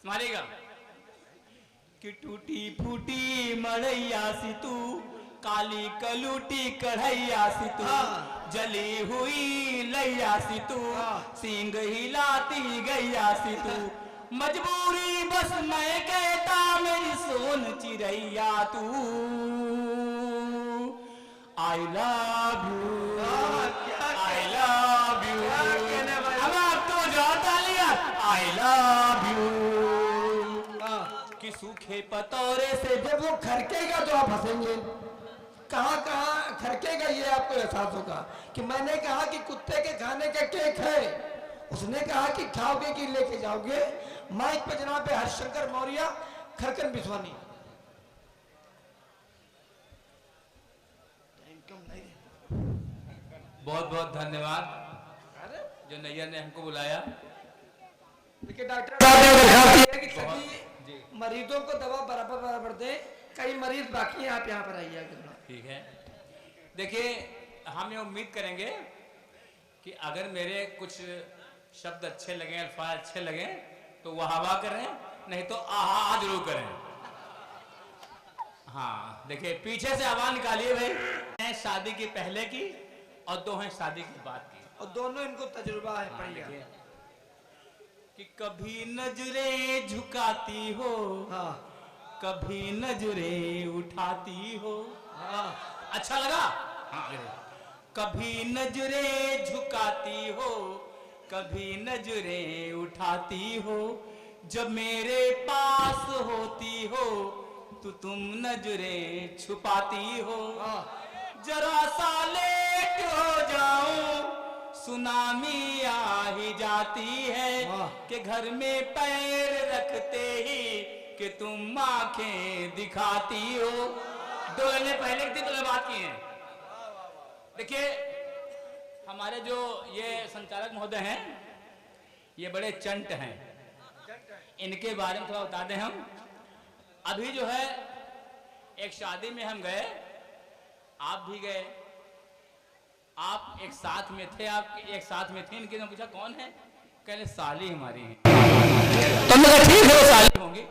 मारेगा कि टूटी फूटी मड़ैया सी तू, काली कलूटी कढ़ैया सी तू, जली हुई लैया सी तू, सींग हिलाती गैया सी तू, मजबूरी बस मैं कहता मेरी सोन चिड़ैया तू। I love you, I love you. अब आप तो जाता लिया आई लव यू। कि सूखे पतौरे से जब वो खरकेगा तो आप हंसेंगे। कहाँ कहाँ खरकेगा ये आपको एहसास होगा कि मैंने कहा कि कुत्ते के खाने का केक है, उसने कहा कि खाओगे कि लेके जाओगे। माइक पे जनाब हरिशंकर मौर्य, खरकन बिस्वानी। बहुत बहुत धन्यवाद जो नैयर ने हमको बुलाया। देखिए डॉक्टर साहब ने दरखास्त की है कि सभी मरीजों को दवा बराबर बराबर दें। कई मरीज बाकी हैं, आप यहाँ पर आइए। ठीक है, देखिए हम ये उम्मीद करेंगे कि अगर मेरे कुछ शब्द अच्छे लगे, अल्फाज अच्छे लगे तो वाह वाह करें, नहीं तो आहा जरूर करें। हाँ देखिए पीछे से आवाज निकालिए भाई। शादी की पहले की और दो हैं शादी की बाद की, और दोनों इनको तजुर्बा है। पढ़िए कि कभी नजरें झुकाती हो, कभी नजरें उठाती हो। अच्छा लगा? कभी नजरें झुकाती हो, कभी नजरें उठाती हो, जब मेरे पास होती हो तो तुम नजरें छुपाती हो। जरा सा लेट हो जाऊं सुनामी आ ही जाती है, कि घर में पैर रखते ही कि तुम आंखें दिखाती हो। दो महीने पहले की तो बात की है। देखिए हमारे जो ये संचालक महोदय हैं ये बड़े चंट हैं, इनके बारे में थोड़ा बता दें हम। अभी जो है एक शादी में हम गए, आप भी गए, आप एक साथ में थे, आप एक साथ में थे। इनके ने पूछा कौन है, कहले साली हमारी है। तो मैं ठीक है साली होंगी।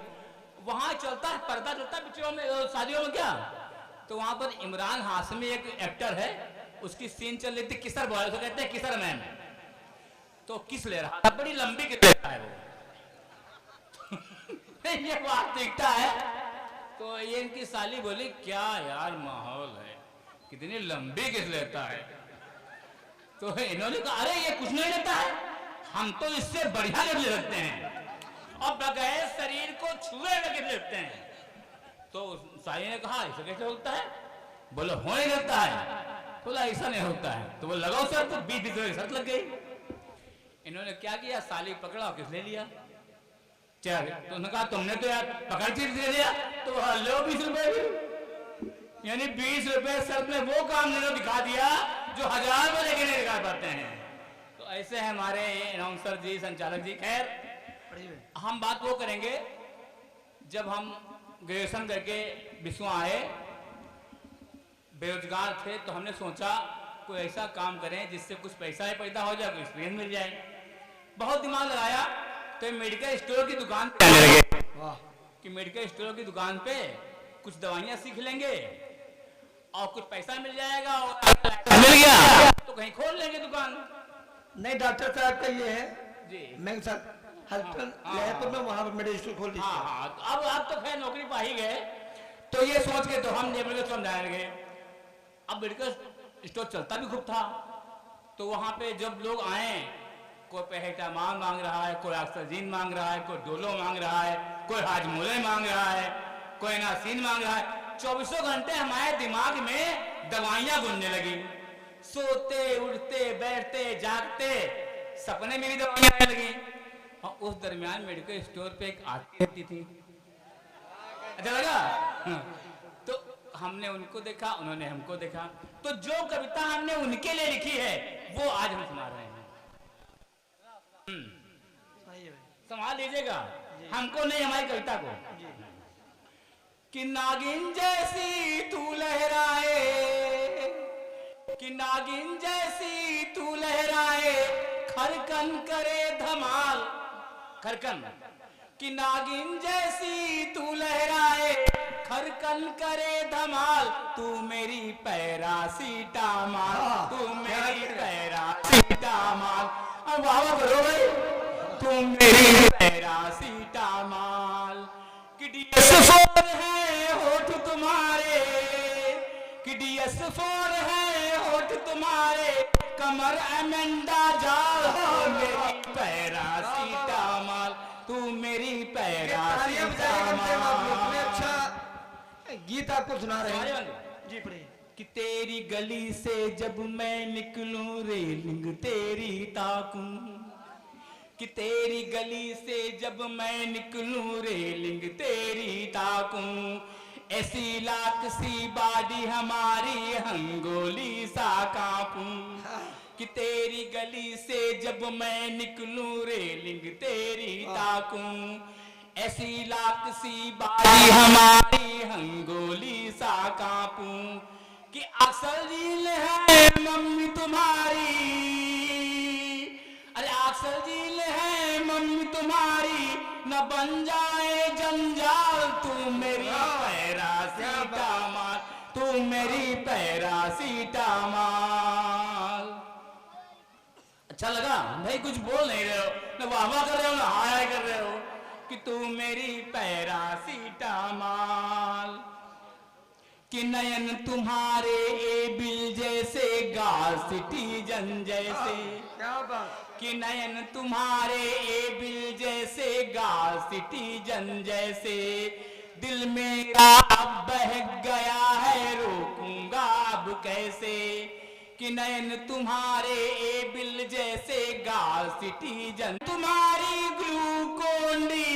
वहां चलता है पर्दा चलता है पिक्चरों में, शादियों में क्या। तो वहां पर इमरान हाशमी एक एक्टर है, उसकी सीन चल रही थी किसर बॉय, उसको कहते हैं किसर मैन। तो किस ले रहा था, बड़ी लंबी किस ले रहा है वो। ये बात दिखता है। तो ये इनकी साली बोली क्या यार माहौल है, कितनी लंबी किस लेता है। तो इन्होंने कहा अरे ये कुछ नहीं लेता है, हम तो इससे बढ़िया किस ले सकते हैं और बगैर शरीर को छुए हुए किस लेते हैं। तो साली ने कहा ऐसा कैसे होता है, बोलो हो नहीं सकता है, बोला ऐसा नहीं होता है। तो वो लगाओ सर, तो 20 शर्त लग गई। इन्होंने क्या किया, साली पकड़ा किस ले लिया। चल तो उन्होंने कहा तुमने तो यार पकड़ चीज दे दिया, तो लो 20 रुपए भी, यानी 20 रुपए शर्त में वो काम नहीं दिखा दिया जो 1000 रुपए लेके नहीं दिखा पाते हैं। तो ऐसे है हमारे अनाउंसर जी, संचालक जी। खैर हम बात वो करेंगे, जब हम ग्रेजुएशन करके विश्व आए, बेरोजगार थे, तो हमने सोचा कोई ऐसा काम करें जिससे कुछ पैसा ही पैदा हो जाए, कोई एक्सपीरियंस मिल जाए। बहुत दिमाग लगाया तो मेडिकल स्टोर की दुकान पे आने लगे कि मेडिकल स्टोर की दुकान पे कुछ दवाइयां सीख लेंगे और कुछ पैसा मिल जाएगा, और मिल गया तो कहीं खोल लेंगे दुकान। नहीं डॉक्टर साहब का ये है जी, मैं सर लहरपुर में वहां पर मेडिकल स्टोर खोल दीजिए। हाँ तो अब आप तो खैर नौकरी पा ही गए, तो ये सोच के तो हम मेडिकल स्टोर जाने लगे। अब मेडिकल स्टोर चलता भी खूब था, तो वहां पे जब लोग आए, कोई पैरासिटामॉल मांग रहा है, कोई ऑक्सीजन मांग रहा है, कोई डोलो मांग रहा है, कोई हाजमोले मांग रहा है, कोई नासिन मांग रहा है। 24 घंटे हमारे दिमाग में दवाइयां घूमने लगी। सोते उठते बैठते जागते सपने में भी दवाइयां आने लगी। और उस दरमियान मेडिकल स्टोर पे एक आती रहती थी, अच्छा लगा। तो हमने उनको देखा, उन्होंने हमको देखा, तो जो कविता हमने उनके लिए लिखी है वो आज हम सुना रहे हैं। संभाल लीजिएगा, हमको नहीं हमारी कविता को। कि नागिन जैसी तू लहराए, कि नागिन जैसी तू लहराए, खरकन करे धमाल, खरकन कि नागिन जैसी तू लहराए, खरकन करे धमाल, तू मेरी पैरासीटामॉल, तू मेरी पैरासीटामॉल। अब वाह करो भाई, तू मेरी पैरासीटामॉल। कि DS4 है होठ तुम्हारे, कि DS4 है होठ तुम्हारे, कमर अमेंडा जाल, तू मेरी पैरासीटामॉल, तू मेरी पैरासीटामॉल। अच्छा गीत आपको सुना रहे हैं जी पढ़िए। कि तेरी गली से जब मैं निकलूं रेलिंग तेरी ताकूं, कि तेरी गली से जब मैं निकलूं रेलिंग तेरी ताकूं, ऐसी लाख सी बाडी हमारी हंगोली सा कांपूं। कि तेरी गली से जब मैं निकलूं रेलिंग तेरी ताकूं, ऐसी लाख सी बाडी हमारी हंगोली सा कांपूं। कि अक्सर झील है मम्मी तुम्हारी, अरे अक्सर झील है मम्मी तुम्हारी, न बन जाए जंजाल, तू मेरी पैरासीटामॉल, तू मेरी पैरासीटामॉल। अच्छा लगा भाई? कुछ बोल नहीं रहे हो, न वाह वाह कर रहे हो न हाय कर रहे हो। कि तू मेरी पैरासीटामॉल। कि नयन तुम्हारे एबिल जैसे गाल सिटीजन जैसे, क्या बात। कि नयन तुम्हारे एबिल जैसे गाल सिटीजन जैसे, दिल मेरा अब बह गया है रोकूंगा अब कैसे। कि नयन तुम्हारे एबिल जैसे गाल सिटीजन, तुम्हारी ग्लूकोन डी,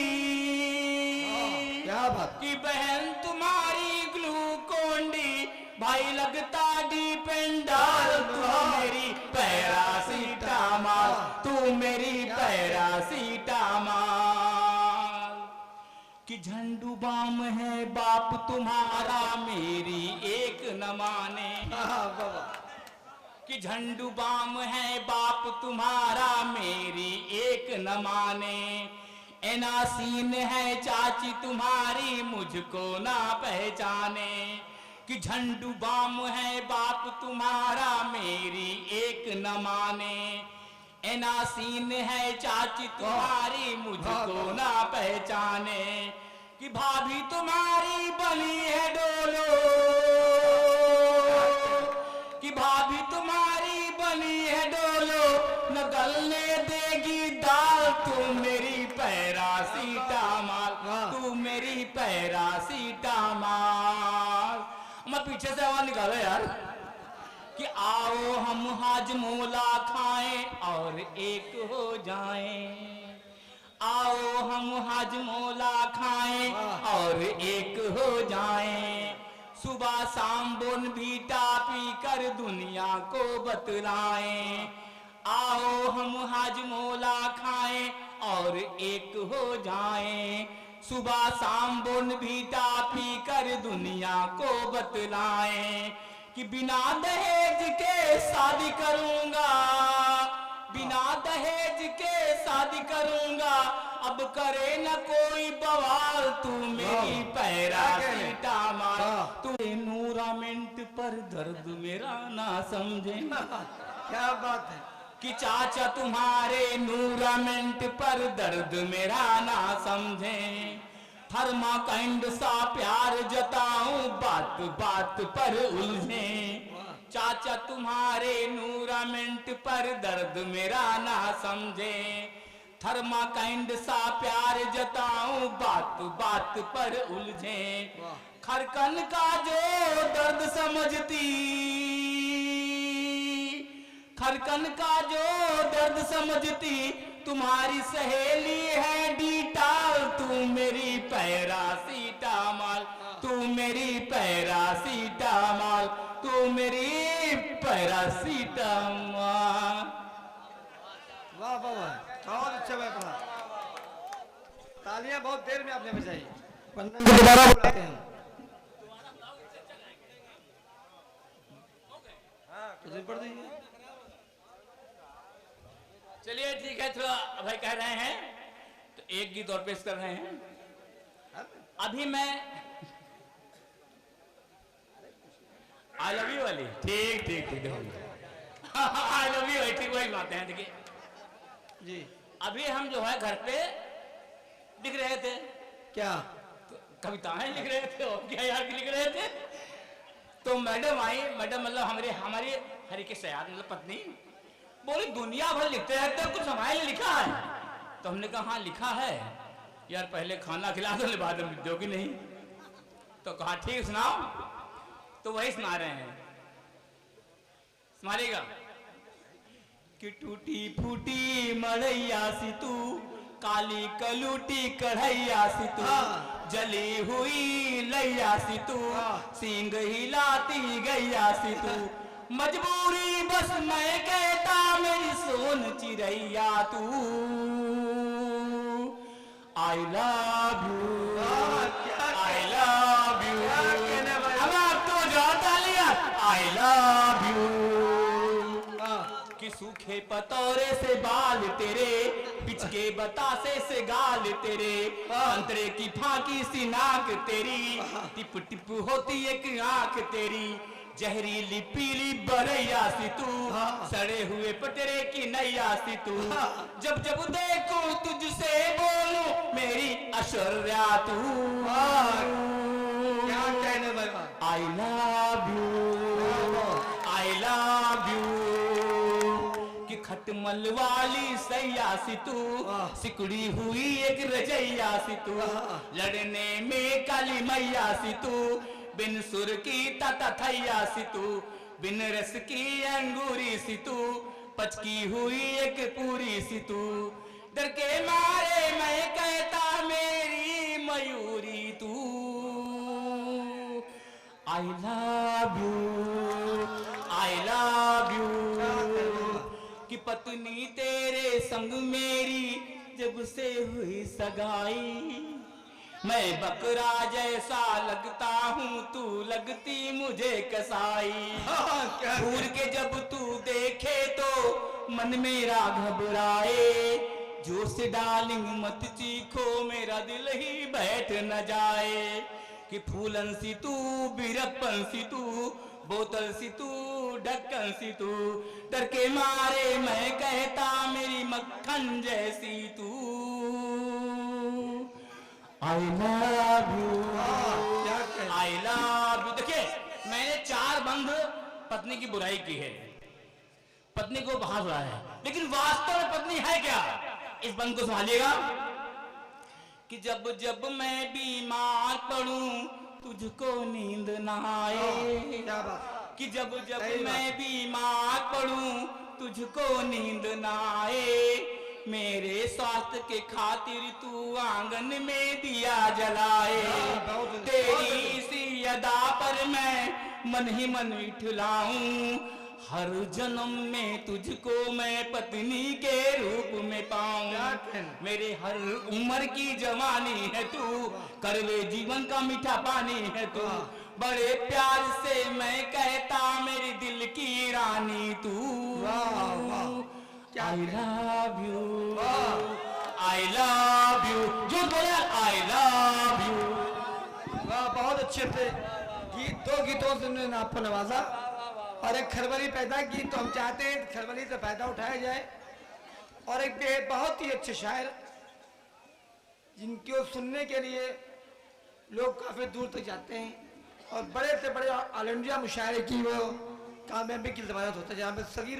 क्या बात। कि बहन तुम्हारी ग्लूकोन डी, भाई लगता डिपेंडल, तू मेरी पैरासीटामॉल, तू मेरी पैरासीटामॉल। कि झंडू बाम है बाप तुम्हारा मेरी एक न माने, कि झंडू बाम है बाप तुम्हारा मेरी एक न माने, एनासीन है चाची तुम्हारी मुझको ना पहचाने। कि झंडू बाम है बाप तुम्हारा मेरी एक न माने, एनासीन है चाची तुम्हारी मुझको ना पहचाने। कि भाभी तुम्हारी बनी है डोलो, कि भाभी तुम्हारी बनी है डोलो, न गलने देगी दाल, तू मेरी पैरासीटामॉल, तू मेरी पैरासीटामॉल। मैं पीछे से आवाज निकालो यार। कि आओ हम हाजमोला खाएं और एक हो जाएं, आओ हम हाजमोला खाएं और एक हो जाएं, सुबह शाम बोनवीटा पी कर दुनिया को बतलाएं। आओ हम हाजमोला खाएं और एक हो जाएं, सुबह शाम बोनवीटा पी कर दुनिया को बतलाएं। कि बिना दहेज के शादी करूंगा, बिना दहेज के शादी करूंगा, अब करे न कोई बवाल, तू मेरी पैरासीटामॉल, तू नूरामेंट पर दर्द मेरा ना समझे। क्या बात है। कि चाचा तुम्हारे नूरामेंट पर दर्द मेरा ना समझे, थर्माकाइंड सा प्यार जताऊं बात बात पर उलझे। चाचा तुम्हारे नूरामेंट पर दर्द मेरा ना समझे, थर्माकाइंड सा प्यार जताऊं बात बात पर उलझे। खरकन का जो दर्द समझती, खरकन का जो दर्द समझती, तुम्हारी सहेली है डीटाल, तू मेरी पैरासीटामॉल, तू मेरी पैरासीटामॉल, तू मेरी पैरासीटामॉल। वाह वाह वाह, बहुत अच्छा व्यापार। तालियां बहुत देर में आपने बजाई। दोबारा बुलाते हैं। तो पढ़ देंगे। चलिए ठीक है, थोड़ा भाई कह रहे हैं तो एक गीत और पेश कर रहे हैं। अभी मैं आई लव यू वाली, ठीक ठीक ठीक, देखो आई लव यू, ठीक वही बातें हैं। देखिए जी, अभी हम जो है घर पे लिख रहे थे, क्या तो कविताएं लिख रहे थे और क्या यार लिख रहे थे। तो मैडम आई, मैडम मतलब हमारी हरिके सयाद मतलब पत्नी बोली दुनिया भर लिखते रहते कुछ हमारे लिए लिखा है। तो हमने कहा हाँ लिखा है यार, पहले खाना खिला दो बाद में लिख दोगी नहीं। तो कहा ठीक सुनाओ। तो वही सुना रहे हैं, सुनाएगा कि टूटी फूटी मड़ैया सी तू, काली कलूटी कढ़ैया सी तू, जली हुई लैया सी तू, सींग हिलाती गैया सी तू, मजबूरी बस मैं कहता मेरी सोन चिड़ैया तू, I love you, I love you. अब आप तो जाता लिया, आई लव यू। कि सूखे पतौरे से बाल तेरे, पिचके बतासे से गाल तेरे, अंतरे की फाकी सी नाक तेरी, टिप टिप होती एक आंख तेरी, जहरीली पीली बरैया सी तू, सड़े हुए पटरे की नैया सी तू, जब जब देखो तुझसे बोलूं मेरी ऐश्वर्या तू, क्या कहने भाई, I love you, I love you. कि खटमल वाली सैया सी तू, सिकुड़ी हुई एक रजैया सी तू, लड़ने में काली मैया सी तू, बिन सुर की तथा थैया सी तू, बिन रस की अंगूरी सी तू, पचकी हुई एक पूरी सी तू, डर के मारे मैं कहता मेरी मयूरी तू, I love you, I love you. कि पत्नी तेरे संग मेरी जब से हुई सगाई, मैं बकरा जैसा लगता हूँ तू लगती मुझे कसाई, घूर के जब तू देखे तो मन मेरा घबराए, जोर से डार्लिंग मत चीखो मेरा दिल ही बैठ न जाए, कि फूलन सी तू बीरप्पन सी तू, बोतल सी तू ढक्कन सी तू, डर के मारे मैं कहता मेरी मक्खन जैसी तू, I love you, I love you. देखिए मैंने 4 बंद पत्नी की बुराई की है, पत्नी को बहा रहा है, लेकिन वास्तव में पत्नी है क्या, इस बंद को संभालिएगा। कि जब जब मैं बीमार पड़ूं तुझको नींद ना आए, कि जब जब मैं बीमार पड़ूं तुझको नींद ना आए, मेरे स्वास्थ्य के खातिर तू आंगन में दिया जलाए, तेरी इसी अदा पर मैं मन ही मन इठलाऊं, हर जन्म में तुझको मैं पत्नी के रूप में पाऊं, मेरे हर उम्र की जवानी है तू, कड़वे जीवन का मीठा पानी है तू, बड़े प्यार से मैं कहता मेरे दिल की रानी तू, I love you, I love you. जो बोला आई लव यू। वाह, बहुत अच्छे थे गीत, 2 गीतों से उन्होंने आपको नवाजा और एक खरबली पैदा की, तो हम चाहते हैं खरबली से फायदा उठाया जाए, और एक बहुत ही अच्छे शायर जिनको सुनने के लिए लोग काफी दूर तक जाते हैं, और बड़े से बड़े ऑल इंडिया मुशायरे की वो कामयाबी की जमानत होता है, जहाँ पे सगीर